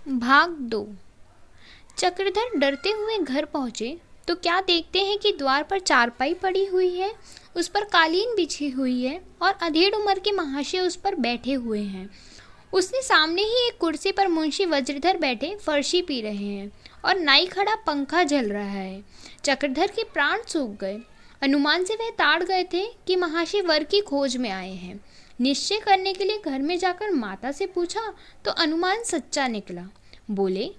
भाग 2। चक्रधर डरते हुए घर पहुंचे तो क्या देखते हैं कि द्वार पर चारपाई पड़ी हुई है, उस पर कालीन बिछी हुई है और अधेड़ उम्र के महाशय उस पर बैठे हुए हैं। उसने सामने ही एक कुर्सी पर मुंशी वज्रधर बैठे फर्शी पी रहे हैं और नाई खड़ा पंखा जल रहा है। चक्रधर के प्राण सूख गए। अनुमान से वह ताड़ गए थे कि महाशय वर की खोज में आए हैं। निश्चय करने के लिए घर में जाकर माता से पूछा तो अनुमान सच्चा निकला। बोले,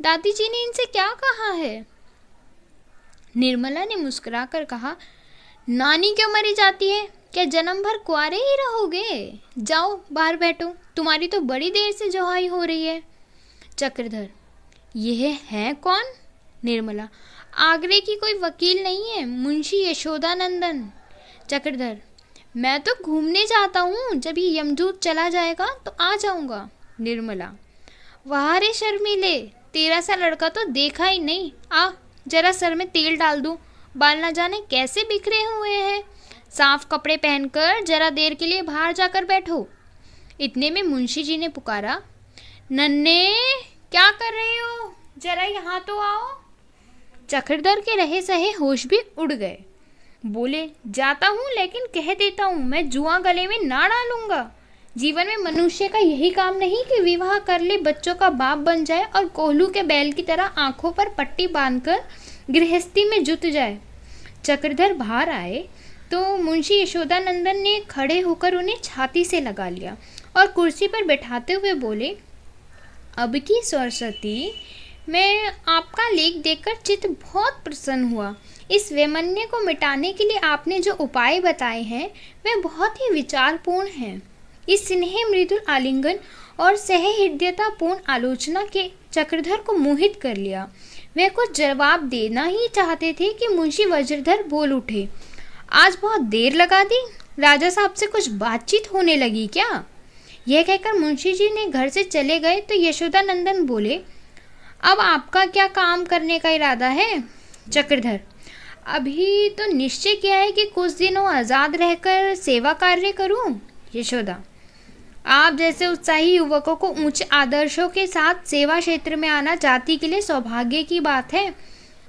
दादी जी ने इनसे क्या कहा है? निर्मला ने मुस्कुराकर कहा, नानी क्यों मरी जाती है? क्या जन्म भर कुंवारे ही रहोगे? जाओ बाहर बैठो, तुम्हारी तो बड़ी देर से जोहाई हो रही है। चक्रधर, यह है कौन? निर्मला, आगरे की कोई वकील नहीं है, मुंशी यशोदानंदन। चक्रधर, मैं तो घूमने जाता हूँ, जब ये यमदूत चला जाएगा तो आ जाऊंगा। निर्मला, वाह रे शर्मीले, तेरा सा लड़का तो देखा ही नहीं। आ जरा सर में तेल डाल दूं, बाल न जाने कैसे बिखरे हुए हैं। साफ कपड़े पहनकर जरा देर के लिए बाहर जाकर बैठो। इतने में मुंशी जी ने पुकारा, नन्हे क्या कर रहे हो? जरा यहाँ तो आओ। चक्रधर के रहे सहे होश भी उड़ गए। बोले, जाता हूँ, लेकिन कह देता हूँ मैं जुआ गले में ना डालूंगा। जीवन में मनुष्य का यही काम नहीं कि विवाह कर ले, बच्चों का बाप बन जाए और कोल्हू के बैल की तरह आंखों पर पट्टी बांधकर गृहस्थी में जुट जाए। चक्रधर बाहर आए तो मुंशी यशोदानंदन ने खड़े होकर उन्हें छाती से लगा लिया और कुर्सी पर बैठाते हुए बोले, अब की सरस्वती, मैं आपका लेख देखकर चित्त बहुत प्रसन्न हुआ। इस वैमन्य को मिटाने के लिए आपने जो उपाय बताए हैं वे बहुत ही विचारपूर्ण हैं। इस स्नेह मृदुल आलिंगन और सहृदयतापूर्ण आलोचना के चक्रधर को मोहित कर लिया। वे कुछ जवाब देना ही चाहते थे कि मुंशी वज्रधर बोल उठे, आज बहुत देर लगा दी, राजा साहब से कुछ बातचीत होने लगी क्या? यह कहकर मुंशी जी ने घर से चले गए तो यशोदानंदन बोले, अब आपका क्या काम करने का इरादा है? चक्रधर, अभी तो निश्चय किया है कि कुछ दिनों आज़ाद रहकर सेवा कार्य करूं। यशोदा, आप जैसे उत्साही युवकों को ऊंचे आदर्शों के साथ सेवा क्षेत्र में आना जाति के लिए सौभाग्य की बात है।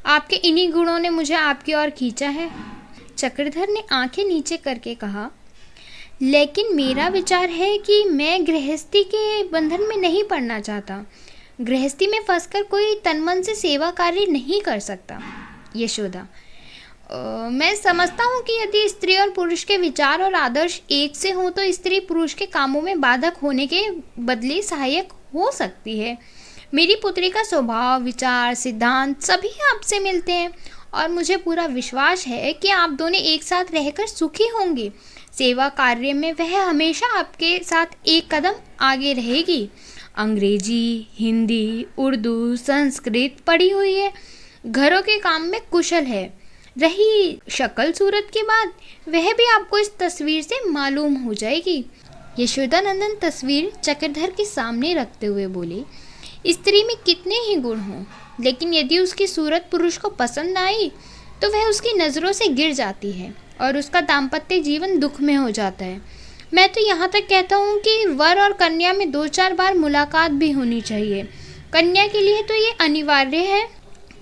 आपके इन्हीं गुणों ने मुझे आपकी ओर खींचा है। चक्रधर ने आंखें नीचे करके कहा, लेकिन मेरा विचार है कि मैं गृहस्थी के बंधन में नहीं पड़ना चाहता। गृहस्थी में फंसकर कोई तनमन से सेवा कार्य नहीं कर सकता। यशोदा, मैं समझता हूँ कि यदि स्त्री और पुरुष के विचार और आदर्श एक से हों तो स्त्री पुरुष के कामों में बाधक होने के बदले सहायक हो सकती है। मेरी पुत्री का स्वभाव, विचार, सिद्धांत सभी आपसे मिलते हैं और मुझे पूरा विश्वास है कि आप दोनों एक साथ रहकर सुखी होंगे। सेवा कार्य में वह हमेशा आपके साथ एक कदम आगे रहेगी। अंग्रेजी, हिंदी, उर्दू, संस्कृत पढ़ी हुई है, घरों के काम में कुशल है। रही शक्ल सूरत की बात, वह भी आपको इस तस्वीर से मालूम हो जाएगी। यशोदानंदन तस्वीर चक्रधर के सामने रखते हुए बोले, स्त्री में कितने ही गुण हों, लेकिन यदि उसकी सूरत पुरुष को पसंद आई तो वह उसकी नज़रों से गिर जाती है और उसका दाम्पत्य जीवन दुख में हो जाता है। मैं तो यहाँ तक कहता हूँ कि वर और कन्या में 2-4 बार मुलाकात भी होनी चाहिए। कन्या के लिए तो ये अनिवार्य है।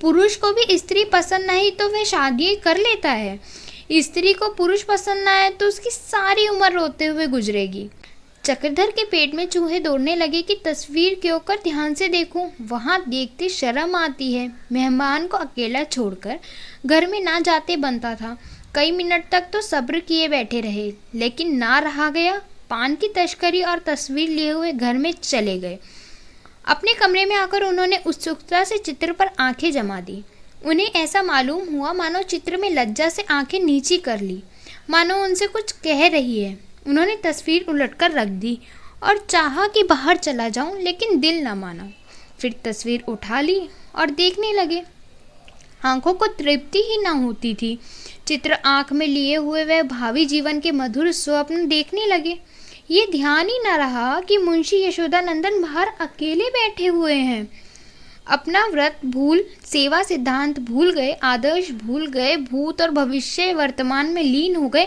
पुरुष को भी स्त्री पसंद नहीं तो वह शादी कर लेता है। स्त्री को पुरुष पसंद ना आए तो उसकी सारी उम्र रोते हुए गुजरेगी। चक्रधर के पेट में चूहे दौड़ने लगे कि तस्वीर के ऊपर ध्यान से देखूं। वहां देखते शर्म आती है। मेहमान को अकेला छोड़कर घर में ना जाते बनता था। कई मिनट तक तो सब्र किए बैठे रहे, लेकिन ना रहा गया। पान की तस्करी और तस्वीर लिए हुए घर में चले गए। अपने कमरे में आकर उन्होंने उत्सुकता से चित्र पर आंखें जमा दी। उन्हें ऐसा मालूम हुआ मानो चित्र में लज्जा से आंखें नीची कर ली, मानो उनसे कुछ कह रही है। उन्होंने तस्वीर उलटकर रख दी और चाहा कि बाहर चला जाऊं, लेकिन दिल न माना। फिर तस्वीर उठा ली और देखने लगे। आंखों को तृप्ति ही ना होती थी। चित्र आंख में लिए हुए वह भावी जीवन के मधुर स्वप्न देखने लगे। ये ध्यान ही न रहा कि मुंशी यशोदानंदन बाहर अकेले बैठे हुए हैं। अपना व्रत भूल, सेवा सिद्धांत भूल गए, आदर्श भूल गए, भूत और भविष्य वर्तमान में लीन हो गए।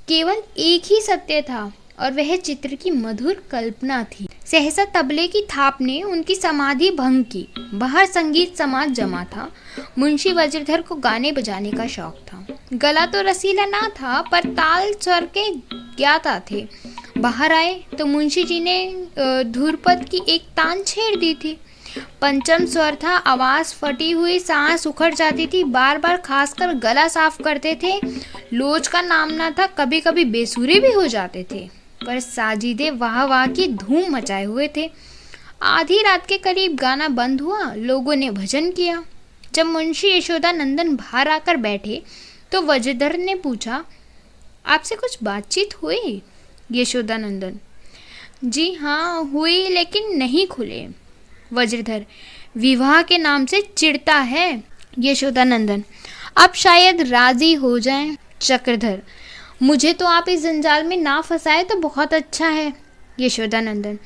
केवल एक ही सत्य था और वह चित्र की मधुर कल्पना थी। सहसा तबले की थाप ने उनकी समाधि भंग की। बाहर संगीत समाज जमा था। मुंशी वज्रधर को गाने बजाने का शौक था। गला तो रसीला ना था, पर ताल स्वर के ज्ञाता थे। बाहर आए तो मुंशी जी ने धुरपद की एक तान छेड़ दी थी। पंचम स्वर था, आवाज फटी हुई, सांस उखड़ जाती थी, बार बार खासकर गला साफ करते थे। लोच का नाम ना था, कभी कभी बेसुरे भी हो जाते थे, पर साजिदे वाह वाह की धूम मचाए हुए थे। आधी रात के करीब गाना बंद हुआ। लोगों ने भजन किया। जब मुंशी यशोदानंदन बाहर आकर बैठे तो वज्रधर ने पूछा, आपसे कुछ बातचीत हुई? यशोदानंदन, जी हाँ हुई, लेकिन नहीं खुले। वज्रधर, विवाह के नाम से चिढ़ता है। यशोदानंदन, अब शायद राजी हो जाएं। चक्रधर, मुझे तो आप इस जंजाल में ना फंसाए तो बहुत अच्छा है। यशोदानंदन,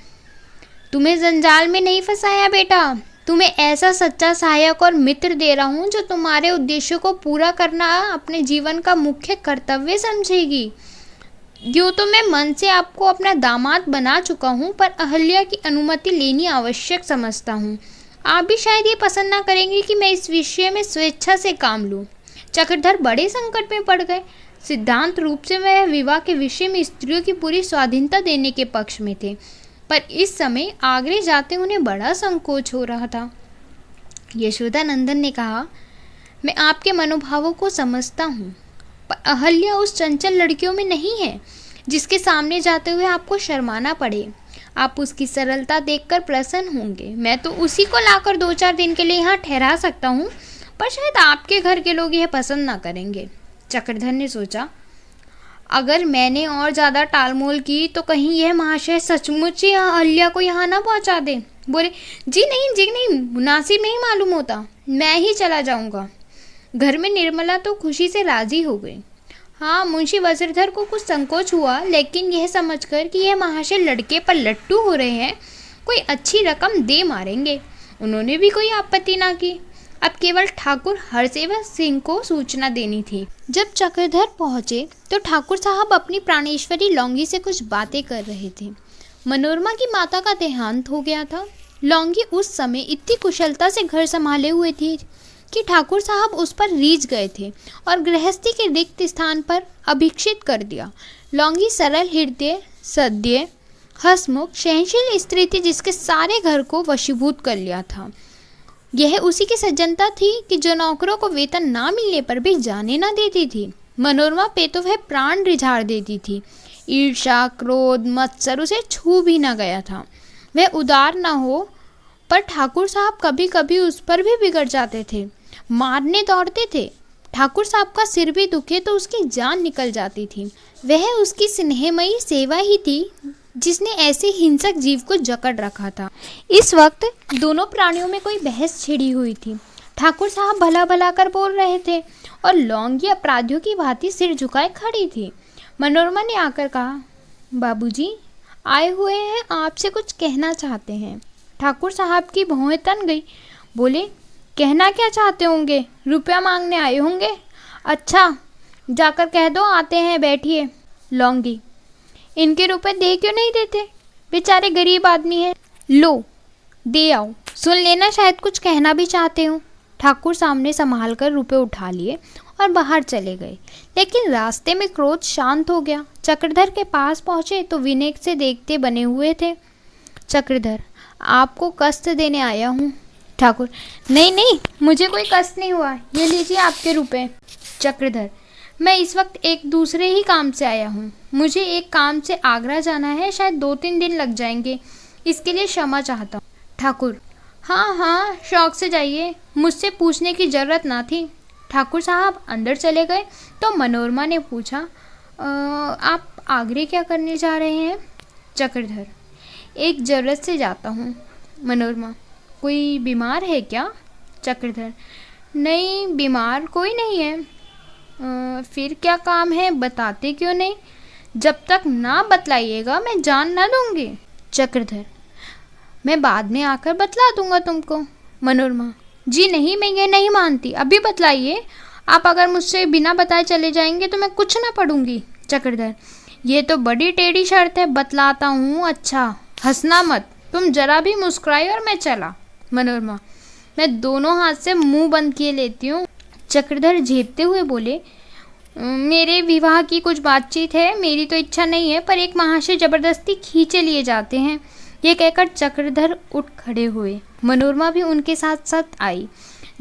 तुम्हें जंजाल में नहीं फंसाया बेटा, तुम्हें ऐसा सच्चा सहायक और मित्र दे रहा हूँ जो तुम्हारे उद्देश्यों को पूरा करना अपने जीवन का मुख्य कर्तव्य समझेगी। यूँ तो मैं मन से आपको अपना दामाद बना चुका हूँ, पर अहल्या की अनुमति लेनी आवश्यक समझता हूँ। आप भी शायद ये पसंद ना करेंगे कि मैं इस विषय में स्वेच्छा से काम लूँ। चक्रधर बड़े संकट में पड़ गए। सिद्धांत रूप से वह विवाह के विषय में स्त्रियों की पूरी स्वाधीनता देने के पक्ष में थे, पर इस समय आगरे जाते उन्हें बड़ा संकोच हो रहा था। यशोदानंदन ने कहा, मैं आपके मनोभावों को समझता हूँ, पर अहल्या उस चंचल लड़कियों में नहीं है जिसके सामने जाते हुए आपको शर्माना पड़े। आप उसकी सरलता देखकर प्रसन्न होंगे। मैं तो उसी को लाकर 2-4 दिन के लिए यहाँ ठहरा सकता हूँ, पर शायद आपके घर के लोग यह पसंद ना करेंगे। चक्रधर ने सोचा, अगर मैंने और ज़्यादा टालमोल की तो कहीं यह महाशय सचमुच ही अहल्या को यहाँ ना पहुँचा दे। बोले, जी नहीं, मुनासिब नहीं मालूम होता, मैं ही चला जाऊँगा। घर में निर्मला तो खुशी से राजी हो गई। हाँ, मुंशी वज्रधर को कुछ संकोच हुआ, लेकिन यह समझकर कि यह महाशय लड़के पर लट्टू हो रहे हैं, कोई अच्छी रकम दे मारेंगे, उन्होंने भी कोई आपत्ति ना की। अब केवल ठाकुर हरसेवक सिंह को सूचना देनी थी। जब चक्रधर पहुंचे तो ठाकुर साहब अपनी प्राणेश्वरी लौंगी से कुछ बातें कर रहे थे। मनोरमा की माता का देहांत हो गया था। लौंगी उस समय इतनी कुशलता से घर संभाले हुए थी कि ठाकुर साहब उस पर रीझ गए थे और गृहस्थी के रिक्त स्थान पर अभिक्षित कर दिया। लौंगी सरल हृदय, सद्य, हसमुख, सहनशील स्त्री थी जिसके सारे घर को वशीभूत कर लिया था। यह उसी की सज्जनता थी कि जो नौकरों को वेतन ना मिलने पर भी जाने ना देती थी। मनोरमा पे तो वह प्राण रिझाड़ देती थी। ईर्ष्या, क्रोध, मत्सर उसे छू भी ना गया था। वह उदार ना हो, पर ठाकुर साहब कभी कभी उस पर भी बिगड़ जाते थे, मारने दौड़ते थे। ठाकुर साहब का सिर भी दुखे तो उसकी जान निकल जाती थी। वह उसकी स्नेहमयी सेवा ही थी जिसने ऐसे हिंसक जीव को जकड़ रखा था। इस वक्त दोनों प्राणियों में कोई बहस छिड़ी हुई थी। ठाकुर साहब भला भला कर बोल रहे थे और लौंगी अपराधियों की भांति सिर झुकाए खड़ी थी। मनोरमा ने आकर कहा, बाबूजी आए हुए हैं, आपसे कुछ कहना चाहते हैं। ठाकुर साहब की भौहें तन गई। बोले, कहना क्या चाहते होंगे? रुपया मांगने आए होंगे। अच्छा, जाकर कह दो आते हैं, बैठिए। लौंगी, इनके रुपए दे क्यों नहीं देते? बेचारे गरीब आदमी हैं। लो, दे आओ, सुन लेना, शायद कुछ कहना भी चाहते हो। ठाकुर सामने संभाल कर रुपये उठा लिए और बाहर चले गए, लेकिन रास्ते में क्रोध शांत हो गया। चक्रधर के पास पहुँचे तो विनय से देखते बने हुए थे। चक्रधर, आपको कष्ट देने आया हूँ। ठाकुर, नहीं, मुझे कोई कष्ट नहीं हुआ, ये लीजिए आपके रुपए। चक्रधर, मैं इस वक्त एक दूसरे ही काम से आया हूँ। मुझे एक काम से आगरा जाना है, शायद 2-3 दिन लग जाएंगे, इसके लिए क्षमा चाहता हूँ। ठाकुर, हाँ, शौक से जाइए, मुझसे पूछने की जरूरत ना थी। ठाकुर साहब अंदर चले गए तो मनोरमा ने पूछा, आप आगरे क्या करने जा रहे हैं? चक्रधर, एक जरूरत से जाता हूँ। मनोरमा, कोई बीमार है क्या? चक्रधर, नहीं, बीमार कोई नहीं है। फिर क्या काम है, बताते क्यों नहीं? जब तक ना बतलाइएगा मैं जान ना दूंगी। चक्रधर, मैं बाद में आकर बतला दूंगा तुमको। मनोरमा, जी नहीं, मैं ये नहीं मानती, अभी बतलाइए। आप अगर मुझसे बिना बताए चले जाएंगे तो मैं कुछ ना पढ़ूंगी। चक्रधर, ये तो बड़ी टेढ़ी शर्त है, बतलाता हूँ। अच्छा, हंसना मत, तुम जरा भी मुस्कुराई और मैं चला। मनोरमा, मैं दोनों हाथ से मुंह बंद किए लेती हूँ। चक्रधर झेपते हुए बोले, मेरे विवाह की कुछ बातचीत है, मेरी तो इच्छा नहीं है, पर एक महाशय जबरदस्ती खींचे लिए जाते हैं। ये कहकर चक्रधर उठ खड़े हुए। मनोरमा भी उनके साथ साथ आई।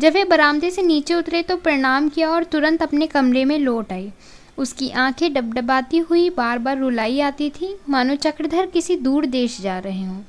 जब वे बरामदे से नीचे उतरे तो प्रणाम किया और तुरंत अपने कमरे में लौट आई। उसकी आंखें डबडबाती हुई बार बार रुलाई आती थी, मानो चक्रधर किसी दूर देश जा रहे हों।